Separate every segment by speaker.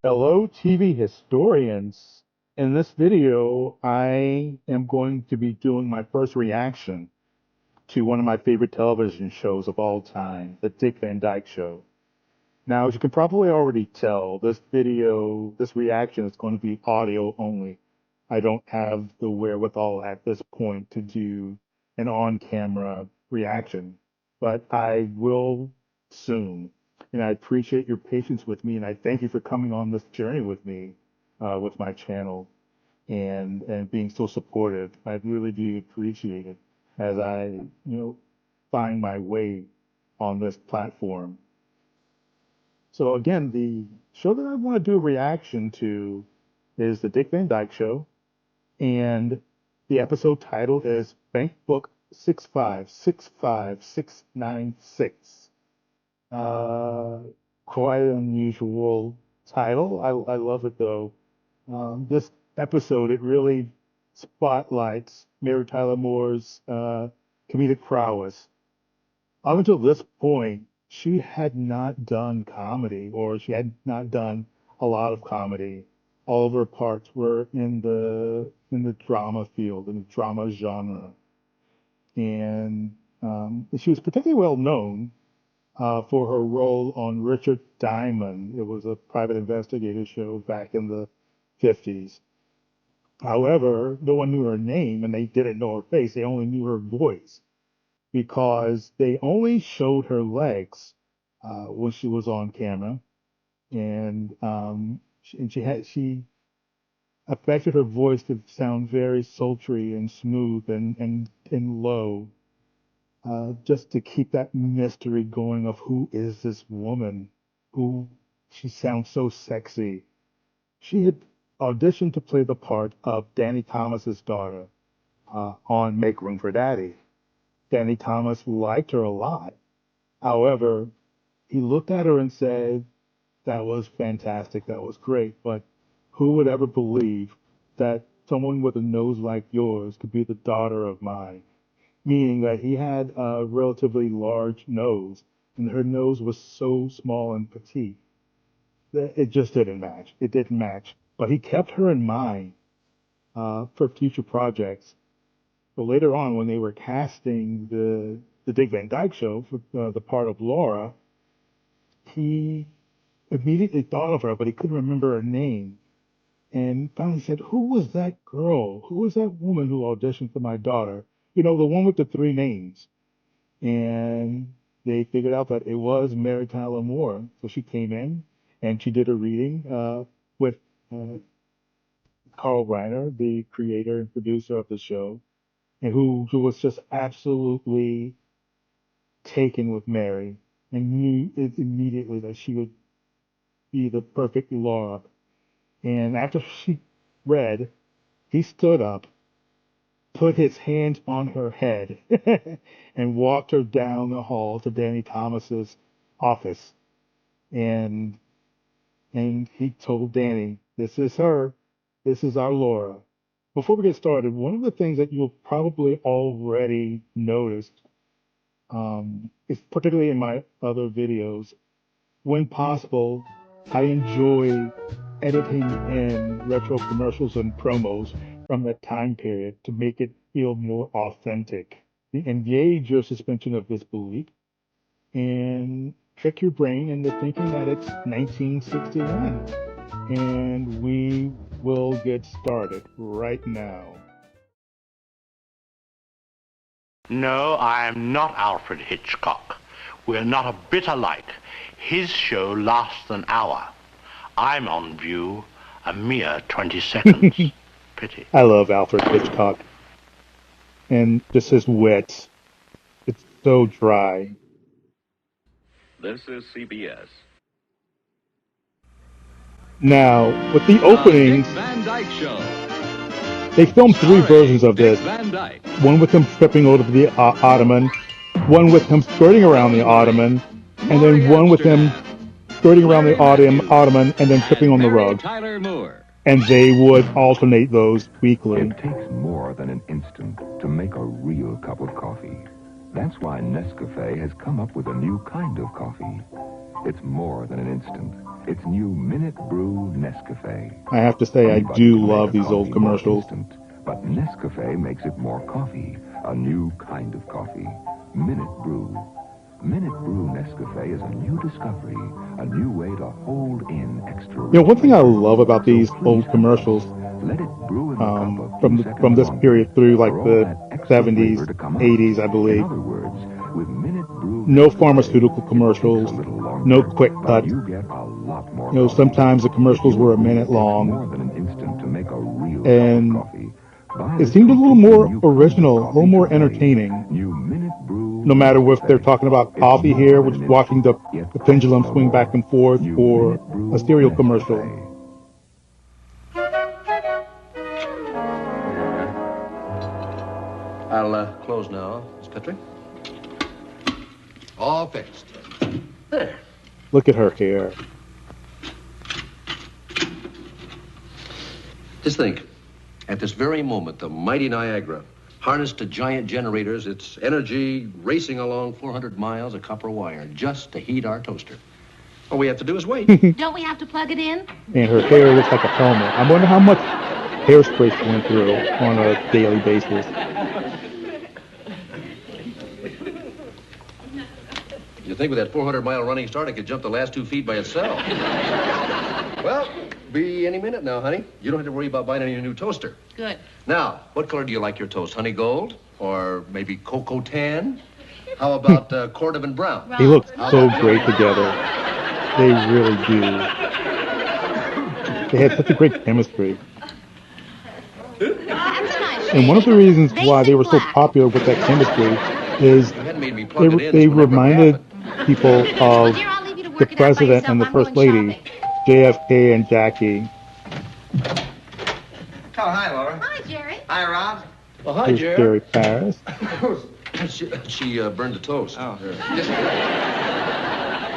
Speaker 1: Hello, TV historians. In this video, I am going to be doing my first reaction to one of my favorite television shows of all time, The Dick Van Dyke Show. Now, as you can probably already tell, this reaction is going to be audio only. I don't have the wherewithal at this point to do an on-camera reaction, but I will soon. And I appreciate your patience with me, and I thank you for coming on this journey with me, with my channel, and being so supportive. I really do appreciate it as I find my way on this platform. So again, the show that I want to do a reaction to is the Dick Van Dyke Show, and the episode title is Bankbook 6565696. Uh, Quite an unusual title. I love it though. This episode, it really spotlights Mary Tyler Moore's comedic prowess. Up until this point, she had not done comedy, or she had not done a lot of comedy. All of her parts were in the drama field, in the drama genre, and she was particularly well known for her role on Richard Diamond. It was a private investigator show back in the 50s. However, no one knew her name, and they didn't know her face. They only knew her voice, because they only showed her legs when she was on camera, and she affected her voice to sound very sultry and smooth and low, just to keep that mystery going of who is this woman, who she sounds so sexy. She had auditioned to play the part of Danny Thomas's daughter on Make Room for Daddy. Danny Thomas liked her a lot. However, he looked at her and said, "That was fantastic. That was great. But who would ever believe that someone with a nose like yours could be the daughter of mine?" Meaning that he had a relatively large nose, and her nose was so small and petite that it just didn't match. It didn't match. But he kept her in mind for future projects. So later on, when they were casting the Dick Van Dyke Show for the part of Laura, he immediately thought of her, but he couldn't remember her name. And finally said, "Who was that girl? Who was that woman who auditioned for my daughter? You know, the one with the three names." And they figured out that it was Mary Tyler Moore. So she came in and she did a reading with uh, Carl Reiner, the creator and producer of the show, and who was just absolutely taken with Mary and knew immediately that she would be the perfect Laura. And after she read, he stood up, put his hands on her head, and walked her down the hall to Danny Thomas's office. And and he told Danny, "This is her. This is our Laura." Before we get started, one of the things that you'll probably already noticed, is particularly in my other videos, when possible, I enjoy editing in retro commercials and promos from that time period to make it feel more authentic. Engage your suspension of disbelief and trick your brain into thinking that it's 1961. And we will get started right now.
Speaker 2: No, I am not Alfred Hitchcock. We're not a bit alike. His show lasts an hour. I'm on view a mere 20 seconds. Pity.
Speaker 1: I love Alfred Hitchcock and just his wit. It's so dry.
Speaker 3: This is CBS.
Speaker 1: Now, with the
Speaker 3: The Dick
Speaker 1: openings,
Speaker 3: Van Dyke Show.
Speaker 1: they filmed three versions
Speaker 3: Starring
Speaker 1: of
Speaker 3: Dick
Speaker 1: this.
Speaker 3: Van Dyke.
Speaker 1: One with him tripping over the ottoman, one with him skirting around the
Speaker 3: Rosemary.
Speaker 1: ottoman, and
Speaker 3: Maury
Speaker 1: then one with him
Speaker 3: Amsterdam.
Speaker 1: skirting around the
Speaker 3: Larry Matthews.
Speaker 1: ottoman and then tripping
Speaker 3: And
Speaker 1: on the
Speaker 3: Mary
Speaker 1: rug.
Speaker 3: Tyler Moore.
Speaker 1: And they would alternate those weekly.
Speaker 4: It takes more than an instant to make a real cup of coffee. That's why Nescafe has come up with a new kind of coffee. It's more than an instant, It's new Minute Brew Nescafe.
Speaker 1: I have to say, I
Speaker 4: Anybody
Speaker 1: do
Speaker 4: can make
Speaker 1: love
Speaker 4: a
Speaker 1: these
Speaker 4: coffee
Speaker 1: old
Speaker 4: more
Speaker 1: commercials.
Speaker 4: instant, but Nescafe makes it more coffee, a new kind of coffee. Minute Brew. Minute Brew Nescafe is a new discovery, a new way to hold in extra.
Speaker 1: One thing I love about
Speaker 4: So
Speaker 1: these
Speaker 4: please
Speaker 1: old
Speaker 4: have
Speaker 1: commercials,
Speaker 4: one. Let it brew in the cup a
Speaker 1: from
Speaker 4: few
Speaker 1: from
Speaker 4: seconds
Speaker 1: this
Speaker 4: longer
Speaker 1: period through like
Speaker 4: for all
Speaker 1: the
Speaker 4: that extra
Speaker 1: 70s,
Speaker 4: flavor to come out.
Speaker 1: 80s, I
Speaker 4: In
Speaker 1: believe.
Speaker 4: other words, with Minute Brew
Speaker 1: No
Speaker 4: Nescafe,
Speaker 1: pharmaceutical
Speaker 4: it
Speaker 1: commercials,
Speaker 4: takes a little longer,
Speaker 1: no quick
Speaker 4: but
Speaker 1: cuts.
Speaker 4: you get a lot more coffee.
Speaker 1: Sometimes the commercials
Speaker 4: If you
Speaker 1: were a
Speaker 4: agree
Speaker 1: minute
Speaker 4: it takes
Speaker 1: long,
Speaker 4: more than an instant to make a real
Speaker 1: and
Speaker 4: cup of coffee, buy
Speaker 1: it
Speaker 4: this
Speaker 1: seemed a little
Speaker 4: completely
Speaker 1: more
Speaker 4: new kind of
Speaker 1: original, a
Speaker 4: coffee
Speaker 1: little more
Speaker 4: today.
Speaker 1: entertaining.
Speaker 4: New Minute Brew
Speaker 1: No matter if they're
Speaker 4: Nescafe.
Speaker 1: talking about
Speaker 4: It's
Speaker 1: coffee
Speaker 4: more
Speaker 1: here,
Speaker 4: than
Speaker 1: which
Speaker 4: an
Speaker 1: is watching
Speaker 4: instant, yet
Speaker 1: the pendulum
Speaker 4: also
Speaker 1: swing back
Speaker 4: more.
Speaker 1: and forth,
Speaker 4: New
Speaker 1: or
Speaker 4: Minute Brew
Speaker 1: a cereal
Speaker 4: Nescafe.
Speaker 1: commercial.
Speaker 5: I'll close now, Miss Petrie. All fixed. There.
Speaker 1: Look at her hair.
Speaker 5: Just think, at this very moment, the mighty Niagara, harnessed to giant generators, its energy racing along 400 miles of copper wire just to heat our toaster. All we have to do is wait.
Speaker 6: Don't we have to plug it in?
Speaker 1: And her hair looks like a helmet. I wonder how much hairspray she went through on a daily basis.
Speaker 5: You think with that 400-mile running start, it could jump the last 2 feet by itself. Well, be any minute now, honey. You don't have to worry about buying any new toaster.
Speaker 6: Good.
Speaker 5: Now, what color do you like your toast? Honey gold? Or maybe cocoa tan? How about cordovan brown?
Speaker 1: They look so great together. They really do. They had such a great chemistry.
Speaker 6: That's nice.
Speaker 1: And one of the reasons why they were so
Speaker 6: Black.
Speaker 1: popular with that chemistry is
Speaker 5: You hadn't made me plug it in.
Speaker 1: they
Speaker 5: This would never
Speaker 1: reminded
Speaker 5: happen.
Speaker 1: people of
Speaker 6: Dear, I'll leave you to
Speaker 1: the
Speaker 6: work it out by
Speaker 1: president
Speaker 6: yourself.
Speaker 1: and the
Speaker 6: I'm
Speaker 1: first
Speaker 6: going
Speaker 1: lady,
Speaker 6: shopping.
Speaker 1: JFK and Jackie.
Speaker 7: Oh, hi, Laura.
Speaker 6: Hi, Jerry.
Speaker 7: Hi, Rob.
Speaker 5: Well, hi,
Speaker 1: There's
Speaker 5: Jerry.
Speaker 1: Jerry Paris.
Speaker 5: She burned the toast.
Speaker 7: Oh.
Speaker 5: Here.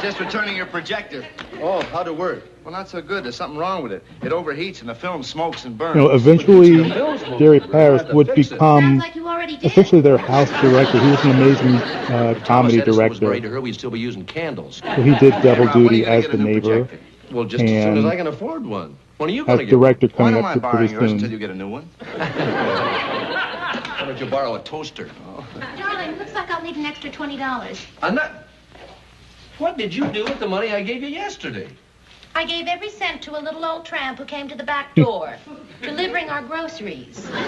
Speaker 7: Just returning your projector.
Speaker 5: Oh, how'd it work?
Speaker 7: Well, not so good. There's something wrong with it. It overheats and the film smokes and burns.
Speaker 1: Eventually, Jerry Paris would
Speaker 6: Sounds
Speaker 1: become
Speaker 6: like you already did.
Speaker 1: essentially their house director. He was an amazing
Speaker 5: Thomas
Speaker 1: comedy
Speaker 5: Edison was married
Speaker 1: director.
Speaker 5: to her, we'd still be using candles.
Speaker 1: So he did double
Speaker 7: Rob, when are
Speaker 1: duty
Speaker 7: you gonna
Speaker 1: as
Speaker 7: get
Speaker 1: the
Speaker 7: a new
Speaker 1: neighbor,
Speaker 7: projector?
Speaker 5: Well, just as soon as
Speaker 1: And
Speaker 5: I can afford one. When are you
Speaker 1: as
Speaker 5: going to get one?
Speaker 1: director
Speaker 7: Why
Speaker 1: coming
Speaker 7: don't
Speaker 1: up
Speaker 7: I
Speaker 1: to
Speaker 7: borrow
Speaker 1: pretty
Speaker 7: yours until
Speaker 1: soon.
Speaker 7: you get a new one?
Speaker 5: Why don't you borrow a toaster?
Speaker 6: Darling, looks like I'll need an extra $20.
Speaker 5: I'm not... What did you do with the money I gave you yesterday?
Speaker 6: I gave every cent to a little old tramp who came to the back door, delivering our groceries. When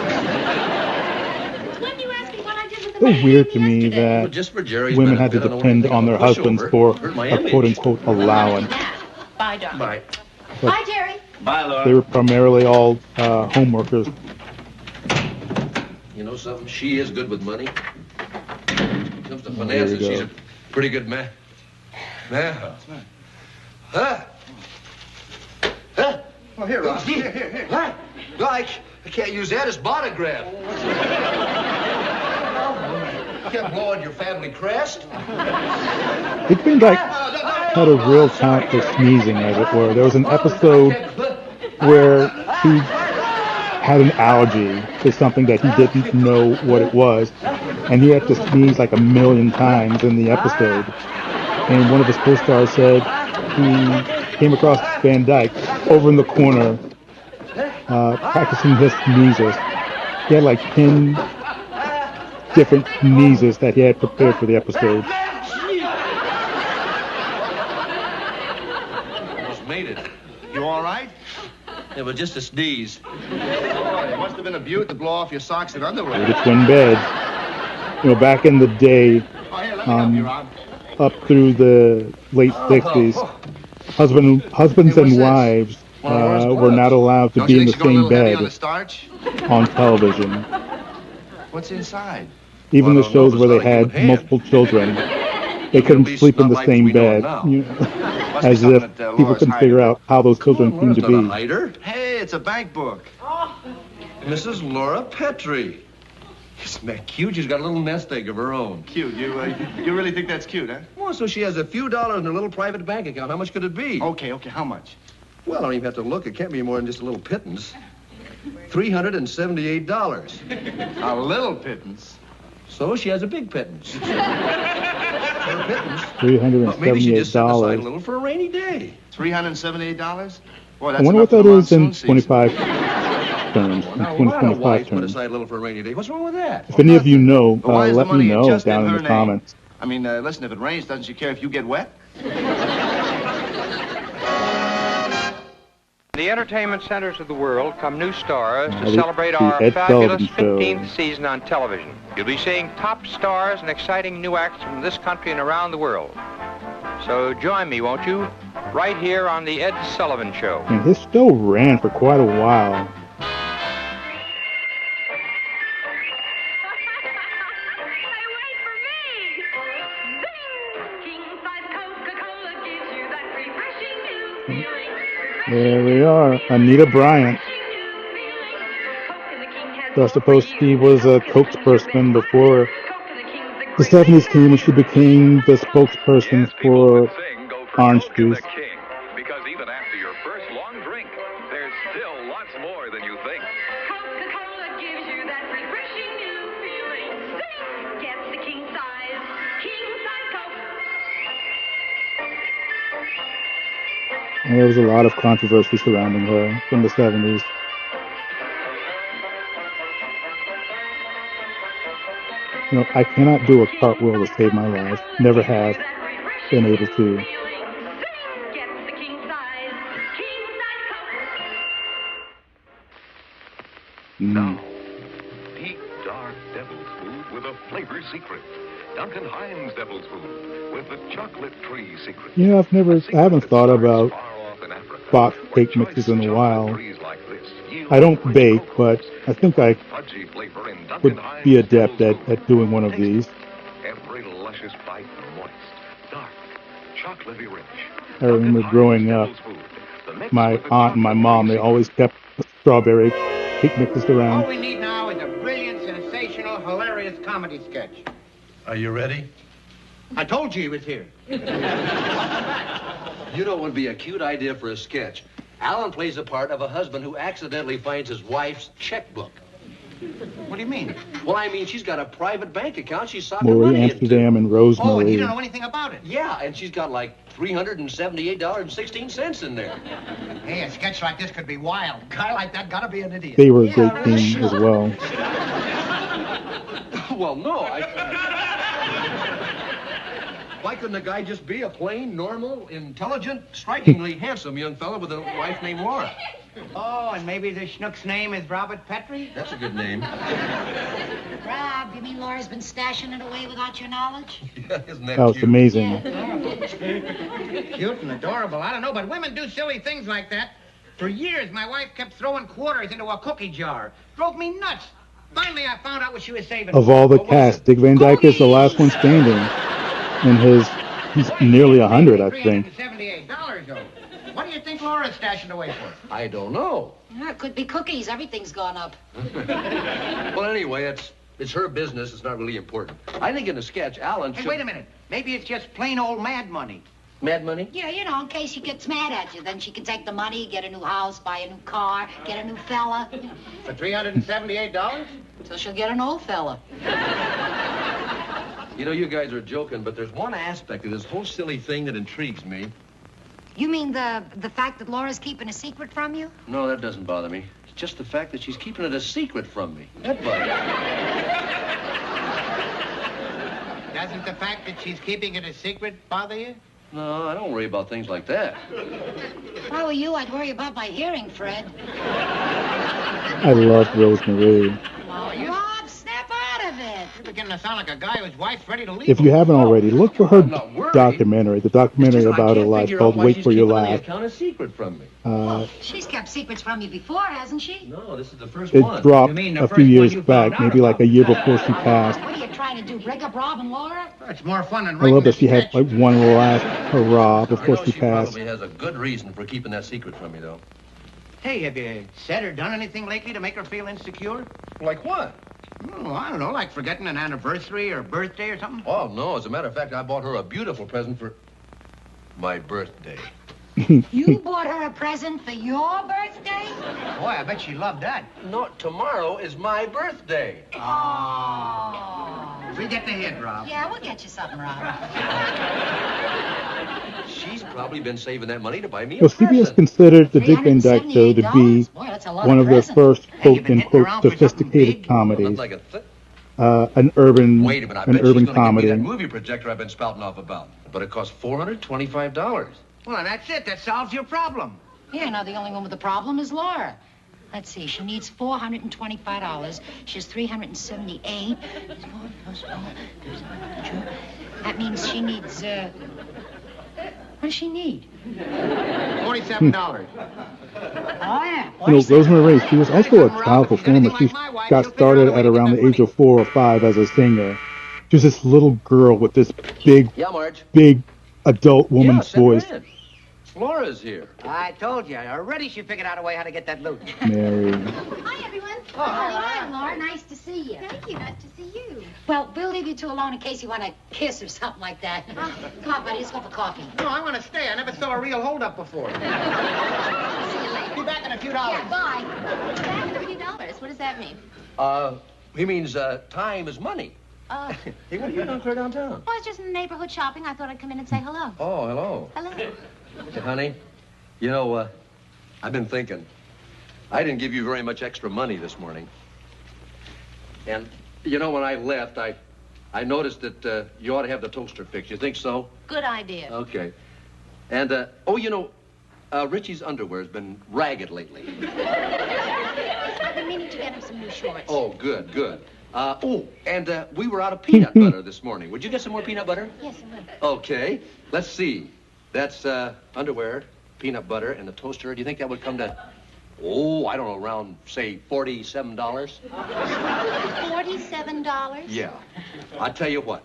Speaker 6: you ask me what I did with the
Speaker 1: So
Speaker 6: money I
Speaker 1: weird
Speaker 6: gave
Speaker 1: to
Speaker 6: you
Speaker 1: me
Speaker 6: yesterday.
Speaker 5: Well,
Speaker 1: that
Speaker 5: just for Jerry's
Speaker 1: women had to
Speaker 5: benefit, I don't want
Speaker 1: depend
Speaker 5: anything
Speaker 1: on their
Speaker 5: a pushover.
Speaker 1: husbands for
Speaker 5: Hurt my
Speaker 1: a
Speaker 5: image.
Speaker 1: quote-unquote
Speaker 6: We'll not do
Speaker 1: allowance.
Speaker 6: that. Bye, darling.
Speaker 5: Bye.
Speaker 6: Bye, Jerry.
Speaker 7: Bye, Laura.
Speaker 1: They were primarily all home workers.
Speaker 5: You know something? She is good with money. When it comes to
Speaker 1: There
Speaker 5: finances,
Speaker 1: you
Speaker 5: she's
Speaker 1: go.
Speaker 5: a pretty good man. Man. Huh? Huh?
Speaker 7: Oh, here, Rob. Here.
Speaker 5: Huh? Dyke, I can't use that as autograph. You can't blow on your family crest.
Speaker 1: It seemed like had a real talent for sneezing, as it were. There was an episode where he had an allergy to something that he didn't know what it was, and he had to sneeze like 1,000,000 times in the episode. And one of his co-stars said he came across Van Dyke over in the corner practicing his sneezes. He had like 10 different sneezes that he had prepared for the episode.
Speaker 5: Almost made it.
Speaker 7: You all right?
Speaker 5: Yeah, but just a sneeze.
Speaker 7: Oh, it must have been a beaut to blow off your socks and underwear.
Speaker 1: The twin beds. Back in the day,
Speaker 7: Oh, here, let me help you, Rob.
Speaker 1: up through the late 60s, husbands and wives were not allowed to
Speaker 7: Don't
Speaker 1: be
Speaker 7: you
Speaker 1: in
Speaker 7: think
Speaker 1: the
Speaker 7: she's going a
Speaker 1: same
Speaker 7: little heavy on the
Speaker 1: bed
Speaker 7: starch?
Speaker 1: on television.
Speaker 7: What's inside?
Speaker 1: Even
Speaker 5: Well,
Speaker 1: the
Speaker 5: I don't know,
Speaker 1: shows
Speaker 5: but
Speaker 1: where
Speaker 5: it's
Speaker 1: they
Speaker 5: not a
Speaker 1: had
Speaker 5: human hand.
Speaker 1: multiple children, they
Speaker 5: At
Speaker 1: couldn't
Speaker 5: least
Speaker 1: sleep in
Speaker 5: not
Speaker 1: the
Speaker 5: like
Speaker 1: same
Speaker 5: we know it
Speaker 1: bed.
Speaker 5: now.
Speaker 7: Must be
Speaker 1: As
Speaker 7: something
Speaker 1: if
Speaker 7: that,
Speaker 1: people
Speaker 7: Laura's
Speaker 1: couldn't
Speaker 7: hiding.
Speaker 1: figure out how those children
Speaker 5: Come on,
Speaker 1: seemed to
Speaker 5: Laura's not a
Speaker 1: be.
Speaker 5: hider.
Speaker 7: Hey, it's a bank book.
Speaker 5: Mrs. Laura Petrie. Isn't that cute? She's got a little nest egg of her own.
Speaker 7: Cute. You really think that's cute, huh?
Speaker 5: Well, so she has a few dollars in her little private bank account. How much could it be?
Speaker 7: Okay, how much?
Speaker 5: Well, I don't even have to look. It can't be more than just a little pittance. $378.
Speaker 7: A little pittance.
Speaker 5: So she has a big pittance. her pittance. But maybe she just set aside a
Speaker 1: $378.
Speaker 5: little for a rainy day.
Speaker 7: $378? Boy,
Speaker 1: I
Speaker 7: that's
Speaker 1: wonder
Speaker 7: enough
Speaker 1: what
Speaker 7: for the
Speaker 1: that is in
Speaker 7: monsoon season.
Speaker 1: 25 terms, in
Speaker 5: Now, why a
Speaker 1: 2025
Speaker 5: wife put
Speaker 1: terms.
Speaker 5: aside a little for a rainy day? What's wrong with that?
Speaker 1: If any of you know,
Speaker 7: But why is the
Speaker 1: let me
Speaker 7: money
Speaker 1: know
Speaker 7: just
Speaker 1: down in
Speaker 7: her
Speaker 1: the
Speaker 7: name?
Speaker 1: comments.
Speaker 7: I mean, listen, if it rains, doesn't she care if you get wet?
Speaker 8: In the entertainment centers of the world come new stars to
Speaker 1: The
Speaker 8: celebrate our
Speaker 1: Ed
Speaker 8: fabulous
Speaker 1: Sullivan Show.
Speaker 8: 15th season on television. You'll be seeing top stars and exciting new acts from this country and around the world. So join me, won't you? Right here on the Ed Sullivan Show.
Speaker 1: And his show ran for quite a while. There we are, Anita Bryant. So I suppose she was a spokesperson before the 70s came, and she became the spokesperson for orange juice.
Speaker 9: Because even after your first long drink, there's still lots more than you think.
Speaker 10: Coca-Cola gives you that refreshing new feeling. Get the king size Coke.
Speaker 1: And there was a lot of controversy surrounding her from the 70s. You know, I cannot do a cartwheel to save my life. Never have been able to.
Speaker 10: Get the king size Coke.
Speaker 9: Now, deep, dark devil's food with a flavor secret. Duncan Hines Devil's Food with the chocolate tree secret.
Speaker 1: You know, I haven't thought about
Speaker 9: Far off in Africa,
Speaker 1: box
Speaker 9: where
Speaker 1: cake mixes in a
Speaker 9: choice
Speaker 1: while.
Speaker 9: chocolate trees like this yield
Speaker 1: I don't
Speaker 9: rich
Speaker 1: bake,
Speaker 9: cocoa
Speaker 1: but I think I
Speaker 9: fudgy flavor in Duncan
Speaker 1: would
Speaker 9: Hines
Speaker 1: be adept
Speaker 9: Devil's
Speaker 1: at
Speaker 9: Food.
Speaker 1: doing one of
Speaker 9: Taste
Speaker 1: these.
Speaker 9: it. Every luscious bite moist, dark, chocolatey rich.
Speaker 1: I remember
Speaker 9: Duncan
Speaker 1: growing
Speaker 9: Hines
Speaker 1: up,
Speaker 9: Devil's Food. The mix
Speaker 1: my
Speaker 9: with the
Speaker 1: aunt and my
Speaker 9: chocolate
Speaker 1: mom,
Speaker 9: tree
Speaker 1: they always kept strawberry cake mixes
Speaker 11: All
Speaker 1: around.
Speaker 11: we need now is a brilliant, sensational, hilarious comedy sketch.
Speaker 5: Are you ready?
Speaker 11: I told you he was here.
Speaker 5: You know what would be a cute idea for a sketch? Alan plays the part of a husband who accidentally finds his wife's checkbook.
Speaker 11: What do you mean?
Speaker 5: Well, I mean, she's got a private bank account she's socking
Speaker 1: Maury
Speaker 5: money
Speaker 1: Amsterdam and
Speaker 11: Oh, and he
Speaker 1: Rosemary.
Speaker 11: don't know anything about it.
Speaker 5: Yeah, and she's got like $378.16 in there.
Speaker 11: Hey, a sketch like this could be wild. A guy like that gotta be an idiot.
Speaker 1: They were a great team as well.
Speaker 5: Well, no, Why couldn't a guy just be a plain, normal, intelligent, strikingly handsome young fellow with a wife named Laura?
Speaker 11: Oh, and maybe the schnook's name is Robert Petrie?
Speaker 5: That's a good name.
Speaker 6: Rob, you mean Laura's been stashing it away without your knowledge?
Speaker 5: Yeah, isn't that
Speaker 1: That was
Speaker 5: cute?
Speaker 1: amazing.
Speaker 11: Cute and adorable. I don't know, but women do silly things like that. For years, my wife kept throwing quarters into a cookie jar. Drove me nuts. Finally, I found out what she was saving.
Speaker 1: Of all the
Speaker 11: What was
Speaker 1: cast,
Speaker 11: it?
Speaker 1: Dick Van Dyke is the last one standing. And he's nearly 100, I think.
Speaker 11: $378, though. What do you think Laura's stashing away for?
Speaker 5: I don't know.
Speaker 6: Yeah, it could be cookies. Everything's gone up.
Speaker 5: Well, anyway, it's her business. It's not really important. I think in a sketch, Alan
Speaker 11: Hey,
Speaker 5: should...
Speaker 11: wait a minute. Maybe it's just plain old mad money.
Speaker 5: Mad money?
Speaker 6: Yeah, you know, in case she gets mad at you. Then she can take the money, get a new house, buy a new car, get a new fella.
Speaker 11: For $378?
Speaker 6: So she'll get an old fella.
Speaker 5: You know, you guys are joking, but there's one aspect of this whole silly thing that intrigues me.
Speaker 6: You mean the fact that Laura's keeping a secret from you?
Speaker 5: No, that doesn't bother me. It's just the fact that she's keeping it a secret from me. That bothers me.
Speaker 11: Doesn't the fact that she's keeping it a secret bother you?
Speaker 5: No, I don't worry about things like that.
Speaker 6: If I were you, I'd worry about my hearing, Fred.
Speaker 1: I love Rosemary.
Speaker 6: Oh, Rob, snap out of it.
Speaker 11: You're beginning to sound like a guy whose wife's ready to leave
Speaker 1: If
Speaker 11: him.
Speaker 1: you haven't already, look for her
Speaker 5: I'm not worried.
Speaker 1: documentary, the documentary
Speaker 5: It's just
Speaker 1: about
Speaker 5: I
Speaker 1: her
Speaker 5: can't
Speaker 1: life
Speaker 5: figure
Speaker 1: called
Speaker 5: out why
Speaker 1: Wait
Speaker 5: she's
Speaker 1: for Your
Speaker 5: keeping the
Speaker 1: Laugh.
Speaker 5: account a secret from me.
Speaker 6: She's kept secrets from you before, hasn't she?
Speaker 5: No, this is the first
Speaker 1: It
Speaker 5: one.
Speaker 1: dropped
Speaker 11: You mean the
Speaker 1: a
Speaker 11: first
Speaker 1: few
Speaker 11: one
Speaker 1: years
Speaker 11: you found
Speaker 1: back,
Speaker 11: out
Speaker 1: maybe like a
Speaker 11: about?
Speaker 1: year before she passed.
Speaker 6: What are you trying to do, break up Rob and Laura?
Speaker 11: It's more fun than
Speaker 1: I
Speaker 11: writing
Speaker 1: love that
Speaker 11: a
Speaker 1: she had
Speaker 11: sketch.
Speaker 1: like one last hurrah
Speaker 5: You
Speaker 1: before
Speaker 5: know,
Speaker 1: she
Speaker 5: she
Speaker 1: passed.
Speaker 5: probably has a good reason for keeping that secret from me, though.
Speaker 11: Hey, have you said or done anything lately to make her feel insecure?
Speaker 5: Like what?
Speaker 11: Oh, I don't know, like forgetting an anniversary or birthday or something?
Speaker 5: Oh, no. As a matter of fact, I bought her a beautiful present for my birthday.
Speaker 6: You bought her a present for your birthday?
Speaker 11: Boy, I bet she loved that.
Speaker 5: No, tomorrow is my birthday.
Speaker 6: Oh.
Speaker 11: We get the hint, Rob.
Speaker 6: Yeah, we'll get you something, Rob.
Speaker 5: She's probably been saving that money to buy me a
Speaker 1: Well, CBS
Speaker 5: present.
Speaker 1: considered the Dick Van Dyke Show to be
Speaker 6: Boy, that's a lot
Speaker 1: one
Speaker 6: of
Speaker 1: of their
Speaker 6: presents.
Speaker 1: first
Speaker 11: Hey, you
Speaker 1: quote
Speaker 11: been hitting
Speaker 1: unquote
Speaker 11: around for something
Speaker 1: sophisticated
Speaker 11: big?
Speaker 1: comedies.
Speaker 5: Like a
Speaker 1: An urban
Speaker 5: Wait a minute, I
Speaker 1: an
Speaker 5: bet she's
Speaker 1: urban
Speaker 5: going to give me
Speaker 1: comedy.
Speaker 5: that movie projector I've been spouting off about. But it costs $425.
Speaker 11: Well, and that's it. That solves your problem.
Speaker 6: Yeah, now the only one with a problem is Laura. Let's see, she needs $425. She has 378. That means she needs, what does she need?
Speaker 11: $47.
Speaker 6: Oh, yeah.
Speaker 1: Rosemary Ray, she was also a child performer. She got started at around the age of 4 or 5 as a singer. She was this little girl with this big,
Speaker 5: Yeah, Marge.
Speaker 1: big adult woman's voice.
Speaker 5: Laura's here.
Speaker 11: I told you. Already she figured out a way how to get that loot.
Speaker 1: Mary.
Speaker 6: Hi, everyone. Oh, hi, Laura. Nice to see you.
Speaker 12: Thank you. Nice to see you.
Speaker 6: Well, we'll leave you two alone in case you want to kiss or something like that. Come on, buddy. Let's go for coffee.
Speaker 11: No, I want to stay. I never saw a real holdup before.
Speaker 12: See you later.
Speaker 11: Be back in a few dollars.
Speaker 12: Yeah, bye. Back in a few dollars. What does that mean?
Speaker 5: He means time is money. Hey, what are you doing clear downtown?
Speaker 12: Well, I was just in the neighborhood shopping. I thought I'd come in and say hello.
Speaker 5: Oh, hello.
Speaker 12: Hello.
Speaker 5: Hey, honey, you know, I've been thinking. I didn't give you very much extra money this morning. And, you know, when I left, I noticed that you ought to have the toaster fixed. You think so?
Speaker 12: Good idea.
Speaker 5: Okay. And, oh, you know, Richie's underwear has been ragged lately.
Speaker 12: I've been meaning to get him some new shorts.
Speaker 5: Oh, good, good. And we were out of peanut butter this morning. Would you get some more peanut butter?
Speaker 12: Yes, I will.
Speaker 5: Okay. Let's see. That's underwear, peanut butter, and a toaster. Do you think that would come to, I don't know, around, say, $47?
Speaker 12: $47?
Speaker 5: Yeah. I tell you what.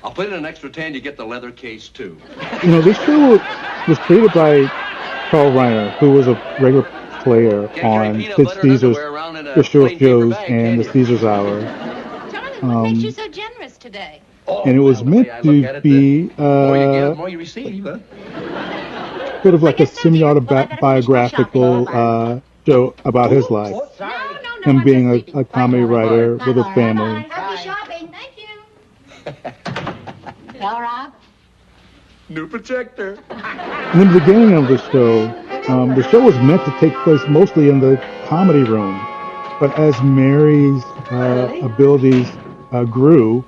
Speaker 5: I'll put in an extra 10. You get the leather case, too.
Speaker 1: You know, this show was created by Carl Reiner, who was a regular player on Sid Caesar's The Short Shows and the Caesar's Hour.
Speaker 12: Jonathan, what makes you so generous today?
Speaker 1: And it was meant to be
Speaker 5: The more you give, the more you receive, huh?
Speaker 1: sort of like a semi-autobiographical show about his life. Him being a comedy writer with a family.
Speaker 12: Happy shopping. Thank you.
Speaker 6: Well, Rob?
Speaker 5: New projector.
Speaker 1: And in the beginning of the show was meant to take place mostly in the comedy room. But as Mary's abilities grew,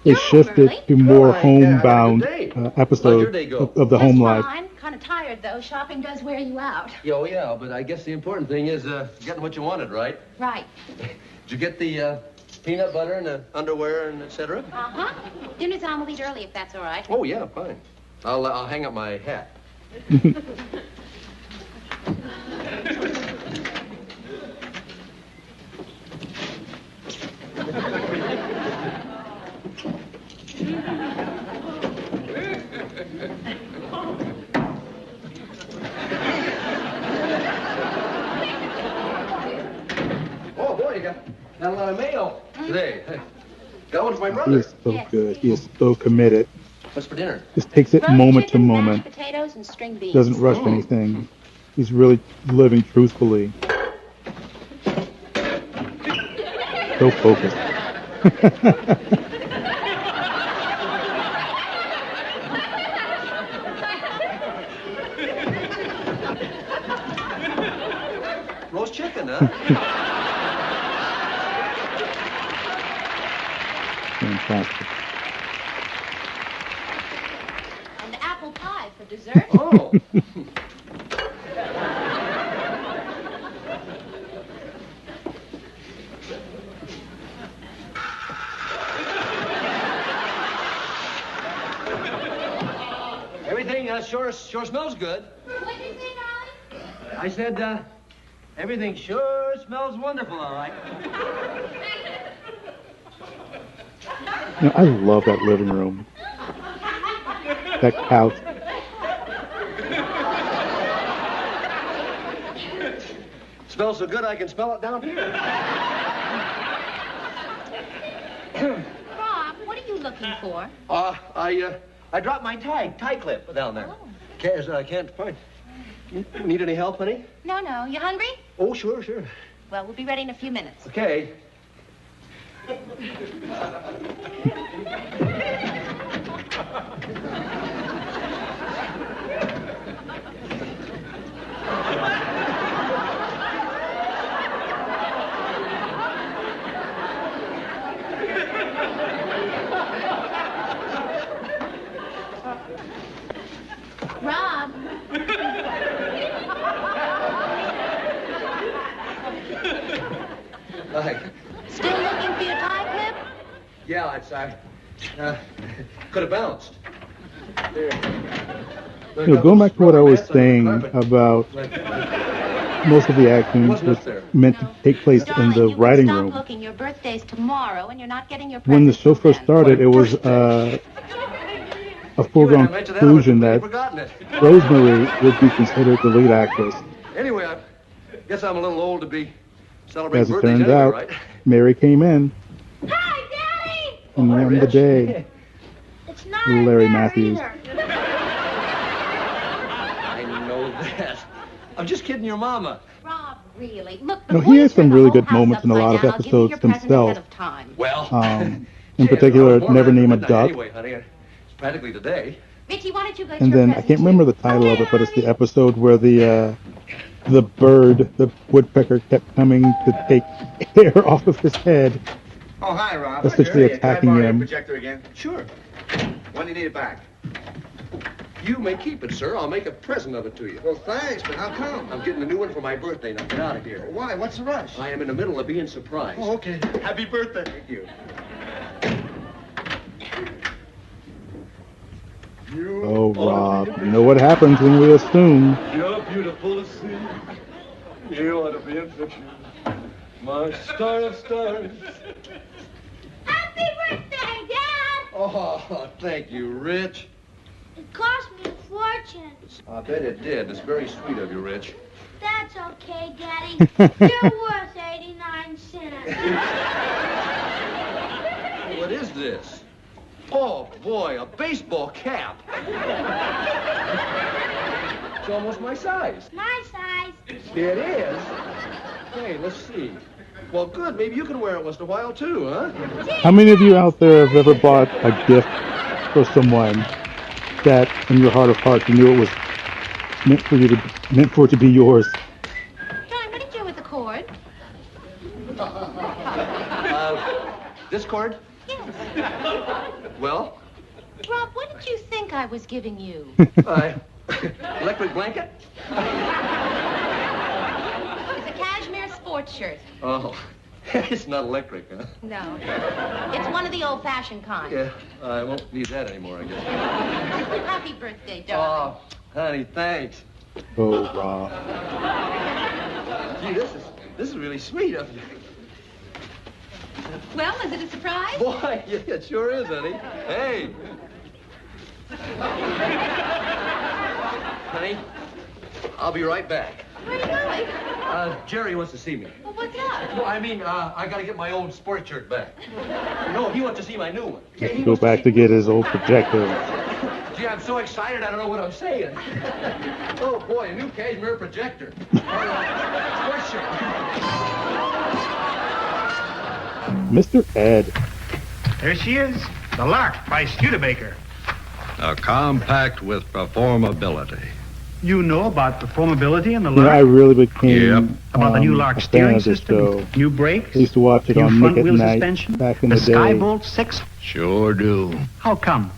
Speaker 1: they shifted to more homebound episodes of the home life.
Speaker 12: I'm kind of tired, though. Shopping does wear you out.
Speaker 5: Oh, yeah, but I guess the important thing is getting what you wanted, right?
Speaker 12: Right.
Speaker 5: Did you get the peanut butter and the underwear and et cetera?
Speaker 12: Uh-huh. Dinner's on. We'll eat early if that's all right.
Speaker 5: Oh, yeah, fine. I'll hang up my hat. Oh, boy, you got a lot of mail today. Got one for my
Speaker 1: He
Speaker 5: brother.
Speaker 1: is so good. He is so committed.
Speaker 5: What's for dinner?
Speaker 1: Just takes it
Speaker 12: Roast
Speaker 1: moment to
Speaker 12: chicken,
Speaker 1: moment.
Speaker 12: mashed potatoes, and string beans.
Speaker 1: Doesn't rush anything. He's really living truthfully. So focused.
Speaker 5: Roast chicken, huh?
Speaker 1: Fantastic.
Speaker 12: And apple pie for dessert.
Speaker 5: Oh. Everything sure smells good.
Speaker 12: What did you say, darling?
Speaker 5: I said, everything sure smells wonderful, all right.
Speaker 1: You know, I love that living room. That couch.
Speaker 5: Smells so good I can smell it down here.
Speaker 12: Rob, what are you looking for?
Speaker 5: I dropped my tie clip down there.
Speaker 12: Oh.
Speaker 5: Can't find. Need any help, honey?
Speaker 12: No, no. You hungry?
Speaker 5: Oh, sure.
Speaker 12: Well, we'll be ready in a few minutes.
Speaker 5: Okay.
Speaker 12: Rob. Still looking for your tie clip?
Speaker 5: Yeah, could have bounced. There.
Speaker 1: Going back to what I was saying about most of the action was meant to take place in the writing room.
Speaker 12: Looking, your birthday's tomorrow, and you're not getting your
Speaker 1: When the show first started, it was a foregone conclusion that Rosemary would be considered the lead actress.
Speaker 5: Anyway, I guess I'm a little old to be celebrating
Speaker 1: As it
Speaker 5: birthdays
Speaker 1: turns
Speaker 5: anyway,
Speaker 1: out,
Speaker 5: right?
Speaker 1: Mary came in
Speaker 12: Hi, Daddy!
Speaker 1: and won the day.
Speaker 12: It's not
Speaker 1: Larry Matthews.
Speaker 5: I know that. I'm just kidding your mama.
Speaker 12: Rob, really? Look,
Speaker 1: No, he has some really good moments in a lot of episodes himself.
Speaker 5: Well,
Speaker 1: In particular, Never Name a Duck.
Speaker 5: Anyway, honey, it's practically today.
Speaker 12: Richie, why don't you go to
Speaker 1: And
Speaker 12: your
Speaker 1: then I can't remember the title of it, but it's the episode where the bird, the woodpecker, kept coming to take hair off of his head,
Speaker 7: Oh, hi, Rob.
Speaker 1: essentially
Speaker 7: Can I
Speaker 1: attacking
Speaker 7: borrow your
Speaker 1: him.
Speaker 7: projector again? Sure. When do you need it back?
Speaker 5: You may keep it, sir. I'll make a present of it to you.
Speaker 7: Well, thanks, but how come?
Speaker 5: I'm getting a new one for my birthday. Now get out of here.
Speaker 7: Why? What's the rush?
Speaker 5: I am in the middle of being surprised.
Speaker 7: Oh, okay. Happy birthday. Thank you.
Speaker 1: Oh, Rob, you know what happens when we assume.
Speaker 13: You're beautiful to see. You ought to be in pictures. My star of stars.
Speaker 12: Happy birthday, Dad!
Speaker 5: Oh, thank you, Rich.
Speaker 12: It cost me a fortune.
Speaker 5: I bet it did. It's very sweet of you, Rich.
Speaker 12: That's okay, Daddy. You're worth 89 cents.
Speaker 5: What is this? Oh, boy, a baseball cap. It's almost my size.
Speaker 12: My size.
Speaker 5: It is? Hey, let's see. Well, good. Maybe you can wear it once in a while, too, huh?
Speaker 1: How many of you out there have ever bought a gift for someone that, in your heart of hearts, you knew it was meant for it to be yours?
Speaker 12: John, what did you do with the cord?
Speaker 5: This cord?
Speaker 12: Yes.
Speaker 5: Well?
Speaker 12: Rob, what did you think I was giving you?
Speaker 5: Electric blanket?
Speaker 12: It's a cashmere sports shirt.
Speaker 5: Oh, it's not electric, huh?
Speaker 12: No. It's one of the old-fashioned kind.
Speaker 5: Yeah, I won't need that anymore, I guess.
Speaker 12: Happy birthday, darling.
Speaker 5: Oh, honey, thanks.
Speaker 1: Oh, Rob.
Speaker 5: Gee, this is really sweet of you.
Speaker 12: Well, is it a surprise?
Speaker 5: Boy, yeah, it sure is, honey. Hey. Honey, I'll be right back.
Speaker 12: Where are you going?
Speaker 5: Jerry wants to see me.
Speaker 12: Well, what's up?
Speaker 5: No, I mean, I gotta get my old sports shirt back. No, he wants to see my new one.
Speaker 1: He has to go back to get his old projector.
Speaker 5: Gee, I'm so excited I don't know what I'm saying. Oh, boy, a new cashmere projector. Sports shirt.
Speaker 1: Mr. Ed.
Speaker 14: There she is, the Lark by Studebaker.
Speaker 15: A compact with performability.
Speaker 14: You know about performability in the
Speaker 1: You know,
Speaker 14: Lark?
Speaker 1: I really became
Speaker 14: About the new Lark
Speaker 1: a fan
Speaker 14: steering
Speaker 1: of this
Speaker 14: system,
Speaker 1: show.
Speaker 14: new brakes,
Speaker 1: I used to watch it
Speaker 14: new
Speaker 1: on
Speaker 14: front
Speaker 1: Nick at
Speaker 14: wheel
Speaker 1: Night
Speaker 14: suspension,
Speaker 1: back in
Speaker 14: the
Speaker 1: the day.
Speaker 14: Skybolt 6.
Speaker 15: Sure do.
Speaker 14: How come?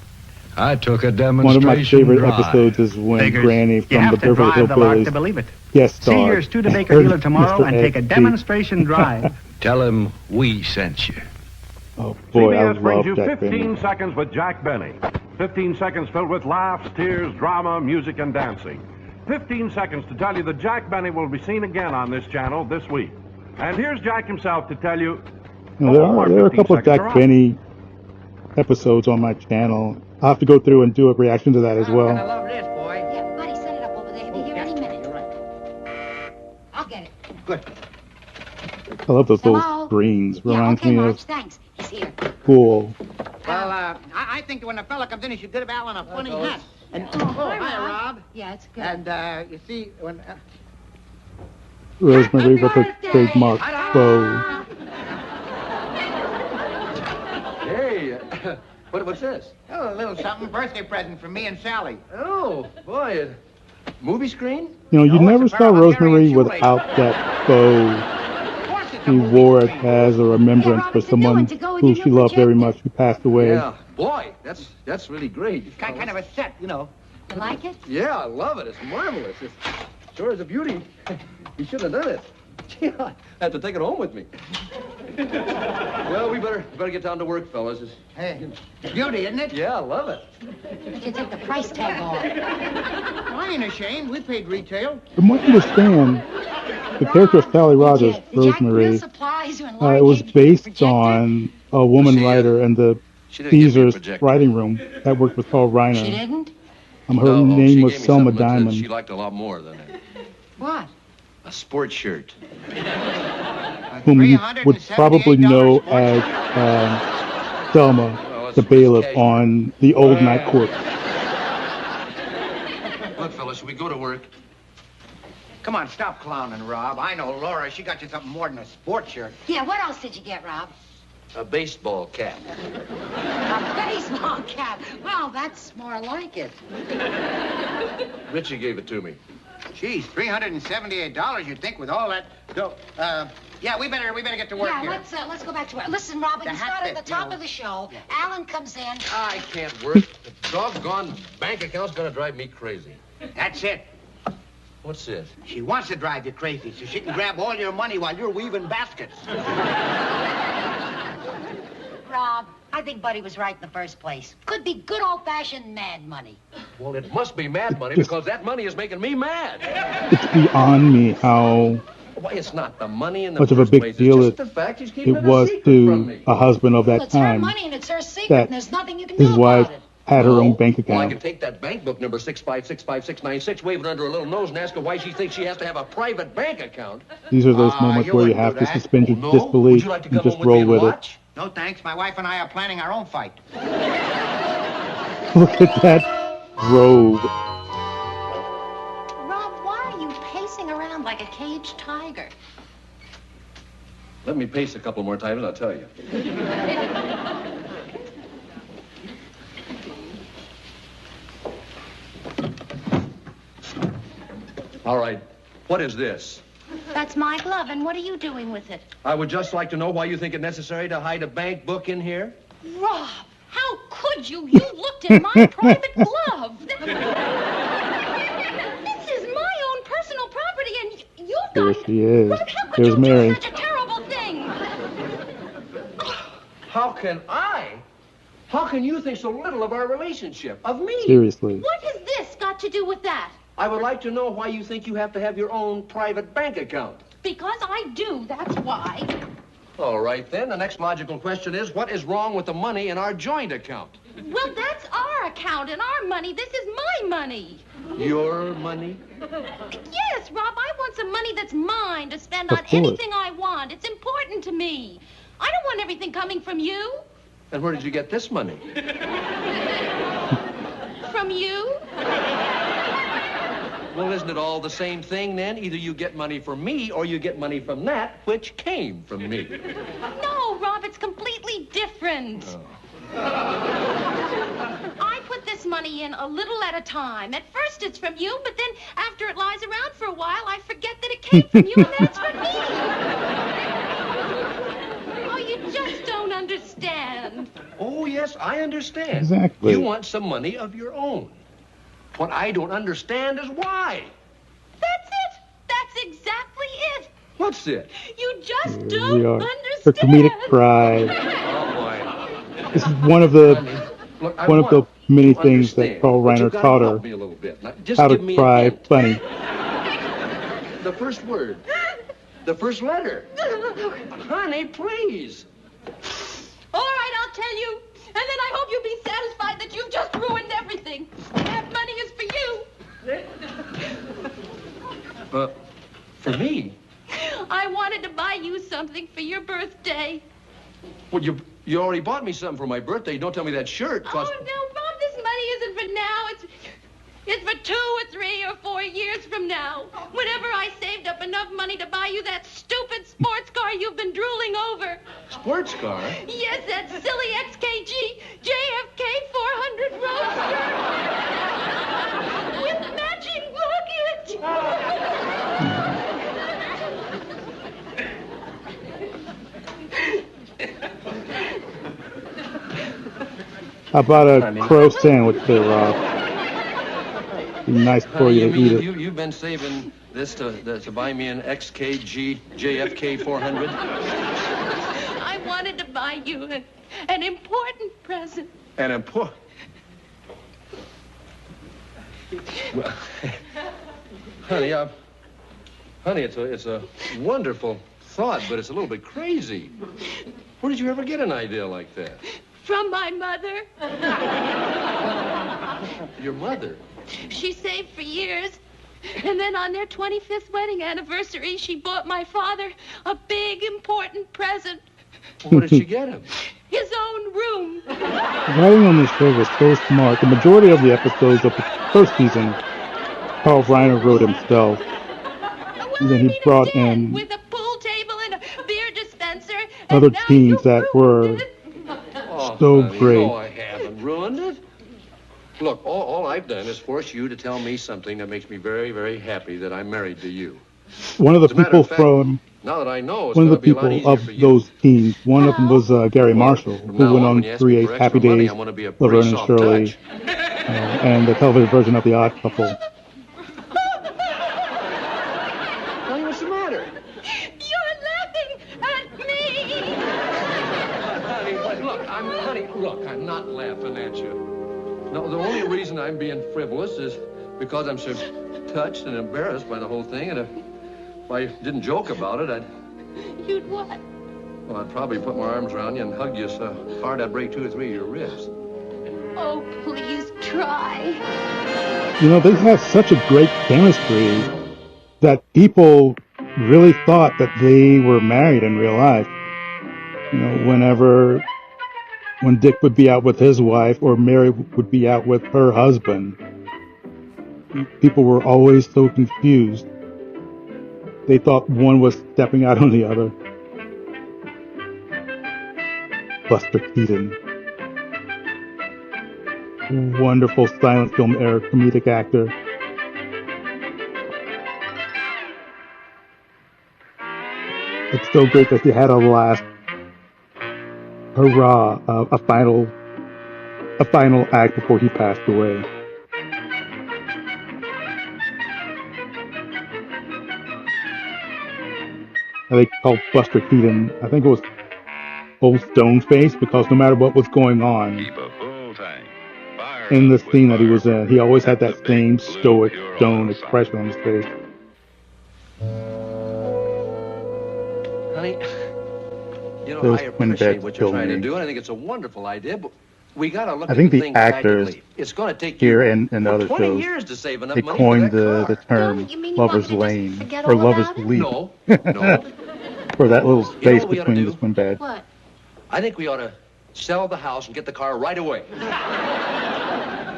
Speaker 15: I took a
Speaker 1: One
Speaker 15: demonstration
Speaker 1: of my favorite
Speaker 15: drive.
Speaker 1: episodes is when
Speaker 14: Figures.
Speaker 1: Granny
Speaker 14: You
Speaker 1: from
Speaker 14: have
Speaker 1: the
Speaker 14: to
Speaker 1: Beverly
Speaker 14: drive the Lark to
Speaker 1: Hillbillies
Speaker 14: believe it.
Speaker 1: guest
Speaker 14: See
Speaker 1: starred.
Speaker 14: your Studebaker dealer tomorrow and
Speaker 1: Mr.
Speaker 14: take a
Speaker 1: Ed.
Speaker 14: demonstration drive.
Speaker 15: Tell him we sent you.
Speaker 1: Oh, boy, I
Speaker 16: CBS brings
Speaker 1: love
Speaker 16: you
Speaker 1: Jack
Speaker 16: 15
Speaker 1: Benny.
Speaker 16: seconds with Jack Benny. 15 seconds filled with laughs, tears, drama, music, and dancing. 15 seconds to tell you that Jack Benny will be seen again on this channel this week. And here's Jack himself to tell you...
Speaker 1: Now, there are a couple of Jack Benny episodes on my channel. I'll have to go through and do a reaction to that as
Speaker 11: I
Speaker 1: well.
Speaker 11: love this, boy.
Speaker 12: Yeah, buddy, set it up over there. He'll be here any minute.
Speaker 11: You're right.
Speaker 12: I'll get it.
Speaker 11: Good.
Speaker 1: I love those
Speaker 12: Hello?
Speaker 1: little screens.
Speaker 12: Yeah,
Speaker 1: Reminds
Speaker 12: okay,
Speaker 1: me
Speaker 12: Marge,
Speaker 1: of
Speaker 12: thanks. He's here.
Speaker 1: Cool.
Speaker 11: Well, I think when a fella comes in, he should give Alan a funny hat. And
Speaker 6: Hi,
Speaker 11: hi,
Speaker 6: Rob.
Speaker 11: Rob.
Speaker 6: Yeah, it's good.
Speaker 11: And you see, when
Speaker 1: Rosemary with a trademark bow.
Speaker 5: Hey, what's this?
Speaker 11: oh, a little something birthday present for me and Sally.
Speaker 5: Oh, boy, a movie screen?
Speaker 1: You know, you
Speaker 11: No,
Speaker 1: never
Speaker 11: it's a
Speaker 1: saw
Speaker 11: pair of
Speaker 1: Rosemary
Speaker 11: Hungarian
Speaker 1: without that bow.
Speaker 11: Of course, it's a
Speaker 1: She
Speaker 11: movie
Speaker 1: wore it
Speaker 11: screen.
Speaker 1: as a remembrance
Speaker 6: Rob,
Speaker 1: for
Speaker 6: it's a new
Speaker 1: someone
Speaker 6: one to go with
Speaker 1: who
Speaker 6: your
Speaker 1: she
Speaker 6: new
Speaker 1: loved very
Speaker 6: projector.
Speaker 1: much who passed away.
Speaker 5: Yeah, boy, that's really great.
Speaker 11: Kind of a set, you know.
Speaker 6: You like it?
Speaker 5: Yeah, I love it. It's marvelous. It sure is a beauty. You shouldn't have done it. Gee, I have to take it home with me. Well, we better get down to work, fellas.
Speaker 11: Hey, beauty, isn't it?
Speaker 5: Yeah, I love it.
Speaker 6: But you take the price tag off.
Speaker 11: I ain't ashamed. We paid retail.
Speaker 1: From what you understand, the character of Sally Rogers,
Speaker 6: Did Jack Real
Speaker 1: Rosemary,
Speaker 6: Supplies when
Speaker 1: it
Speaker 6: Laura
Speaker 1: was
Speaker 6: gave you the
Speaker 1: based
Speaker 6: projector?
Speaker 1: on a woman
Speaker 5: She,
Speaker 1: writer in the
Speaker 5: she didn't give me a
Speaker 1: Caesars
Speaker 5: projector.
Speaker 1: writing room that worked with Paul Reiner.
Speaker 6: She didn't?
Speaker 1: Her
Speaker 5: No,
Speaker 1: name
Speaker 5: she
Speaker 1: was
Speaker 5: gave me
Speaker 1: Selma
Speaker 5: something that
Speaker 1: Diamond.
Speaker 5: she liked a lot more than it.
Speaker 6: What?
Speaker 5: A sports shirt.
Speaker 1: Whom you would probably know as Selma,
Speaker 5: Well,
Speaker 1: the
Speaker 5: it's
Speaker 1: bailiff
Speaker 5: casual.
Speaker 1: on the old night court.
Speaker 5: Look, fellas, should we go to work?
Speaker 11: Come on, stop clowning, Rob. I know Laura. She got you something more than a sports shirt.
Speaker 6: Yeah, what else did you get, Rob?
Speaker 5: A baseball cap.
Speaker 6: A baseball cap. Well, that's more like it.
Speaker 5: Richie gave it to me.
Speaker 11: Geez, $378. You'd think with all that dough. Yeah, we better get to work
Speaker 6: Yeah,
Speaker 11: here.
Speaker 6: let's go back to work. Listen, Robin,
Speaker 11: The
Speaker 6: you
Speaker 11: hat
Speaker 6: start at
Speaker 11: bit,
Speaker 6: the top
Speaker 11: you know.
Speaker 6: of the show. Alan comes in.
Speaker 5: I can't work. The doggone bank account's gonna drive me crazy.
Speaker 11: That's it.
Speaker 5: What's this?
Speaker 11: She wants to drive you crazy so she can grab all your money while you're weaving baskets.
Speaker 6: Rob, I think Buddy was right in the first place. Could be good old-fashioned mad money.
Speaker 5: Well, it must be mad money because that money is making me mad.
Speaker 1: It's beyond me how
Speaker 5: Why, it's not the money in the
Speaker 1: much of a
Speaker 5: first
Speaker 1: big
Speaker 5: place.
Speaker 1: deal
Speaker 5: It's just the fact she's keeping
Speaker 1: it was
Speaker 5: a secret from
Speaker 1: to
Speaker 5: me.
Speaker 1: a husband of
Speaker 6: Well,
Speaker 1: that
Speaker 6: it's her
Speaker 1: time
Speaker 6: money and it's her secret,
Speaker 1: that
Speaker 6: and there's nothing you can
Speaker 1: his
Speaker 6: do
Speaker 1: wife
Speaker 6: about it.
Speaker 1: had her own bank
Speaker 5: Well, I
Speaker 1: account.
Speaker 5: can take that bank book number 6565696, wave it under her little nose, and ask her why she thinks she has to have a private bank account.
Speaker 1: These are those moments
Speaker 11: you
Speaker 1: where you
Speaker 11: wouldn't
Speaker 1: have
Speaker 11: do
Speaker 1: to
Speaker 11: that.
Speaker 1: suspend your
Speaker 5: No?
Speaker 1: disbelief
Speaker 5: Would you like to
Speaker 1: and
Speaker 5: come
Speaker 1: just
Speaker 5: home with me
Speaker 1: roll
Speaker 5: and
Speaker 1: with
Speaker 5: watch?
Speaker 11: No, thanks. My wife and I are planning our own fight.
Speaker 1: it. Look at that robe.
Speaker 6: Rob, why are you pacing around like a caged tiger?
Speaker 5: Let me pace a couple more times, and I'll tell you. All right. What is this?
Speaker 6: That's my glove, and what are you doing with it?
Speaker 5: I would just like to know why you think it necessary to hide a bank book in here.
Speaker 6: Rob, how could you? You looked in my private glove. This is my own personal property, and you've
Speaker 1: There
Speaker 6: got...
Speaker 1: she is.
Speaker 6: Rob, how could
Speaker 1: There's
Speaker 6: you
Speaker 1: Mary.
Speaker 6: do such a terrible thing?
Speaker 5: How can I? How can you think so little of our relationship? Of me?
Speaker 1: Seriously.
Speaker 6: What has this got to do with that?
Speaker 5: I would like to know why you think you have to have your own private bank account.
Speaker 6: Because I do, that's why.
Speaker 5: All right, then. The next logical question is, what is wrong with the money in our joint account?
Speaker 6: Well, that's our account and our money. This is my money.
Speaker 5: Your money?
Speaker 6: Yes, Rob, I want some money that's mine to spend
Speaker 1: Of
Speaker 6: on
Speaker 1: course.
Speaker 6: anything I want. It's important to me. I don't want everything coming from you.
Speaker 5: And where did you get this money?
Speaker 6: From you?
Speaker 5: Well, isn't it all the same thing, then? Either you get money from me or you get money from that, which came from me.
Speaker 6: No, Rob, it's completely different. I put this money in a little at a time. At first it's from you, but then after it lies around for a while, I forget that it came from you and that it's from me. Oh, you just don't understand.
Speaker 5: Oh, yes, I understand.
Speaker 1: Exactly.
Speaker 5: You want some money of your own. What I don't understand is why.
Speaker 6: That's it. That's exactly it.
Speaker 5: What's it?
Speaker 6: You just
Speaker 1: Here
Speaker 6: don't
Speaker 1: we are. Her
Speaker 6: understand.
Speaker 1: comedic cry.
Speaker 5: Oh, boy.
Speaker 1: This is one of the
Speaker 5: Look, I
Speaker 1: one of the
Speaker 5: want
Speaker 1: many
Speaker 5: to
Speaker 1: things that
Speaker 5: understand,
Speaker 1: Paul
Speaker 5: but you've
Speaker 1: Reiner
Speaker 5: gotta
Speaker 1: taught
Speaker 5: help
Speaker 1: her
Speaker 5: me a little bit. Now, just
Speaker 1: how to
Speaker 5: give me a
Speaker 1: cry
Speaker 5: hint.
Speaker 1: funny.
Speaker 5: The first word. The first letter. Honey, please.
Speaker 6: All right, I'll tell you. And then I hope you'll be satisfied that you've just ruined everything. That money is for you.
Speaker 5: For me?
Speaker 6: I wanted to buy you something for your birthday.
Speaker 5: Well, you already bought me something for my birthday. Don't tell me that shirt cost...
Speaker 6: Oh, no, Bob, this money isn't for now. is for 2 or 3 or 4 years from now. Whenever I saved up enough money to buy you that stupid sports car you've been drooling over.
Speaker 5: Sports car?
Speaker 6: Yes, that silly XKG JFK 400 Roadster. With matching luggage.
Speaker 1: How about a crow sandwich there, Rob? Be nice for you to eat it.
Speaker 5: You've been saving this to buy me an XKG JFK 400?
Speaker 6: I wanted to buy you an important present.
Speaker 5: An important... Well, honey, it's a wonderful thought, but it's a little bit crazy. Where did you ever get an idea like that?
Speaker 6: From my mother.
Speaker 5: Your mother?
Speaker 6: She saved for years. And then on their 25th wedding anniversary, she bought my father a big, important present.
Speaker 5: What did she get him?
Speaker 6: His own room.
Speaker 1: Writing on this show was so smart. The majority of the episodes of the first season, Carl Reiner wrote himself. And then he brought in
Speaker 6: With a pool table and a beer dispenser.
Speaker 1: other teams that were so
Speaker 5: honey,
Speaker 1: great.
Speaker 5: No, I haven't ruined it. Look, all I've done is force you to tell me something that makes me very, very happy that I'm married to you.
Speaker 1: One of the
Speaker 5: As a matter
Speaker 1: people
Speaker 5: of fact,
Speaker 1: from
Speaker 5: now that I know, it's
Speaker 1: one of the
Speaker 5: going to be a lot
Speaker 1: people
Speaker 5: easier
Speaker 1: of
Speaker 5: for you.
Speaker 1: those teams, one of them was Gary Marshall,
Speaker 5: From
Speaker 1: who
Speaker 5: now
Speaker 1: went
Speaker 5: on,
Speaker 1: on
Speaker 5: when
Speaker 1: to
Speaker 5: you ask me
Speaker 1: create
Speaker 5: for
Speaker 1: Happy
Speaker 5: extra money,
Speaker 1: Days,
Speaker 5: I'm going to be a
Speaker 1: Laverne
Speaker 5: pretty
Speaker 1: and
Speaker 5: soft
Speaker 1: Shirley,
Speaker 5: touch.
Speaker 1: and the television version of The Odd Couple.
Speaker 5: Honey, what's the matter?
Speaker 6: You're laughing at me.
Speaker 5: Honey, look, I'm not laughing at you. No, the only reason I'm being frivolous is because I'm so touched and embarrassed by the whole thing, and if I didn't joke about it,
Speaker 6: You'd what?
Speaker 5: well, I'd probably put my arms around you and hug you so hard I'd break 2 or 3 of your ribs.
Speaker 6: Oh, please try.
Speaker 1: You know, they have such a great chemistry that people really thought that they were married in real life. You know, when Dick would be out with his wife or Mary would be out with her husband, people were always so confused. They thought one was stepping out on the other. Buster Keaton. Wonderful silent film era comedic actor. It's so great that he had a last hurrah, a final act before he passed away. They called Buster Keaton, I think it was Old Stone Face, because no matter what was going on in the scene that he was in, he always had that same stoic, stone expression on his face.
Speaker 5: Honey, you know,
Speaker 1: Those
Speaker 5: I
Speaker 1: twin
Speaker 5: appreciate
Speaker 1: beds
Speaker 5: what you're
Speaker 1: kill
Speaker 5: trying to
Speaker 1: me.
Speaker 5: do, and I think it's a wonderful idea, but we got to look
Speaker 1: I
Speaker 5: at
Speaker 1: think
Speaker 5: the
Speaker 1: the
Speaker 5: thing
Speaker 1: actors
Speaker 5: practically. It's going to take
Speaker 1: here
Speaker 5: you
Speaker 1: and
Speaker 5: for
Speaker 1: other
Speaker 5: 20
Speaker 1: shows,
Speaker 5: years to save enough
Speaker 1: they
Speaker 5: money
Speaker 1: coined
Speaker 5: for that
Speaker 1: the
Speaker 5: car.
Speaker 1: term
Speaker 6: You mean you want me
Speaker 1: Lover's
Speaker 6: to just
Speaker 1: Lane
Speaker 6: forget
Speaker 1: or
Speaker 6: all
Speaker 1: Lover's
Speaker 6: about it?
Speaker 1: Leap.
Speaker 5: No, no.
Speaker 1: For that little
Speaker 5: You know
Speaker 1: space
Speaker 5: what we ought to
Speaker 1: between
Speaker 5: do?
Speaker 1: the twin beds.
Speaker 6: What?
Speaker 5: I think we ought to sell the house and get the car right away.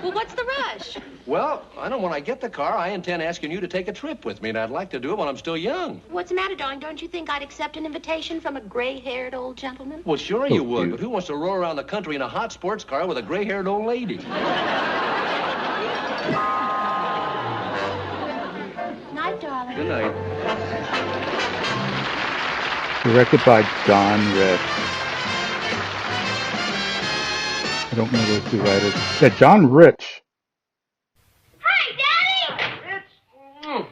Speaker 6: Well, what's the rush?
Speaker 5: Well, I know when I get the car, I intend asking you to take a trip with me, and I'd like to do it while I'm still young.
Speaker 6: What's the matter, darling? Don't you think I'd accept an invitation from a gray-haired old gentleman?
Speaker 5: Well, sure
Speaker 1: So
Speaker 5: you would,
Speaker 1: cute.
Speaker 5: but who wants to roll around the country in a hot sports car with a gray-haired old lady?
Speaker 6: Night, darling.
Speaker 5: Good night.
Speaker 1: Directed by John Rich. I don't know those two writers. Yeah, John Rich.
Speaker 12: Hi, Daddy!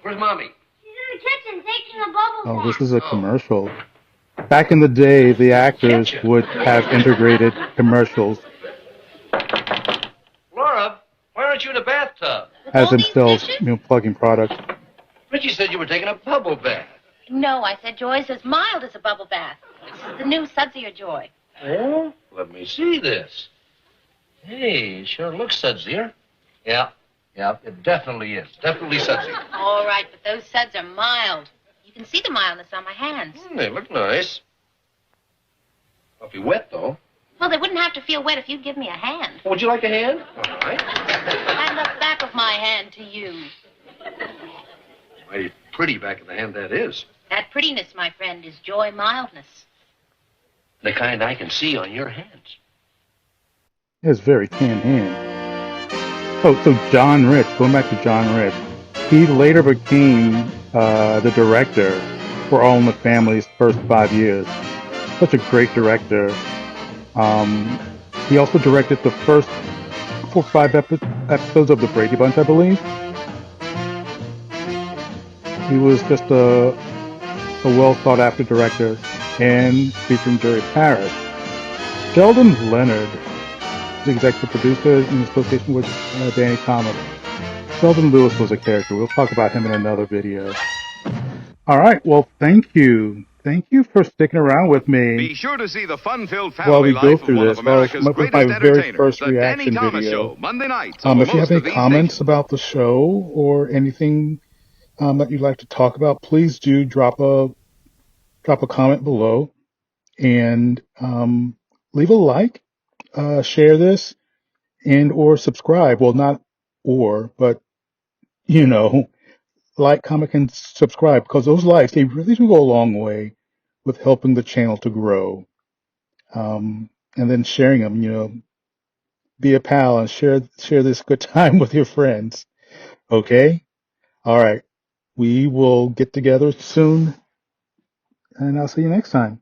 Speaker 5: Where's Mommy?
Speaker 12: She's in the kitchen taking a bubble
Speaker 1: Oh,
Speaker 12: bath.
Speaker 1: this is a commercial. Back in the day, the actors would have integrated commercials
Speaker 5: Laura, why aren't you in the bathtub?
Speaker 1: as themselves, plugging products.
Speaker 5: Richie said you were taking a bubble bath.
Speaker 17: No, I said Joy's as mild as a bubble bath. It's the new Sudsier Joy.
Speaker 5: Oh? Let me see this. Hey, it sure looks sudzier. Yeah, it definitely is. Definitely sudsy.
Speaker 17: All right, but those suds are mild. You can see the mildness on my hands.
Speaker 5: They look nice. Must be wet, though.
Speaker 17: Well, they wouldn't have to feel wet if you'd give me a hand.
Speaker 5: Would you like a hand? All right.
Speaker 17: And the back of my my hand to you.
Speaker 5: Mighty pretty back of the hand that is.
Speaker 17: That prettiness, my friend, is joy mildness.
Speaker 5: The kind I can see on your hands.
Speaker 1: It's very tan hand. So John Rich, going back to John Rich, he later became the director for All in the Family's first 5 years. Such a great director. He also directed the first 4 or 5 episodes of The Brady Bunch, I believe. He was just a well thought after director, and featuring Jerry Parrish. Sheldon Leonard, the executive producer in association with Danny Thomas. Sheldon Lewis was a character. We'll talk about him in another video. All right. Well, thank you. Thank you for sticking around with me.
Speaker 18: Be sure to see the fun-filled
Speaker 1: while we
Speaker 18: family
Speaker 1: go
Speaker 18: life of
Speaker 1: through
Speaker 18: one
Speaker 1: this.
Speaker 18: of America's
Speaker 1: With
Speaker 18: greatest
Speaker 1: my very
Speaker 18: entertainers,
Speaker 1: first
Speaker 18: the Danny
Speaker 1: reaction
Speaker 18: Thomas
Speaker 1: video.
Speaker 18: Show, Monday nights on
Speaker 1: If you
Speaker 18: most
Speaker 1: have any
Speaker 18: of these
Speaker 1: comments
Speaker 18: stations.
Speaker 1: about the show or anything that you'd like to talk about, please do drop a comment below and leave a like, share this, and or subscribe. Well, not or, but like, comment, and subscribe, because those likes, they really do go a long way with helping the channel to grow. And then sharing them, be a pal and share this good time with your friends. Okay? All right. We will get together soon, and I'll see you next time.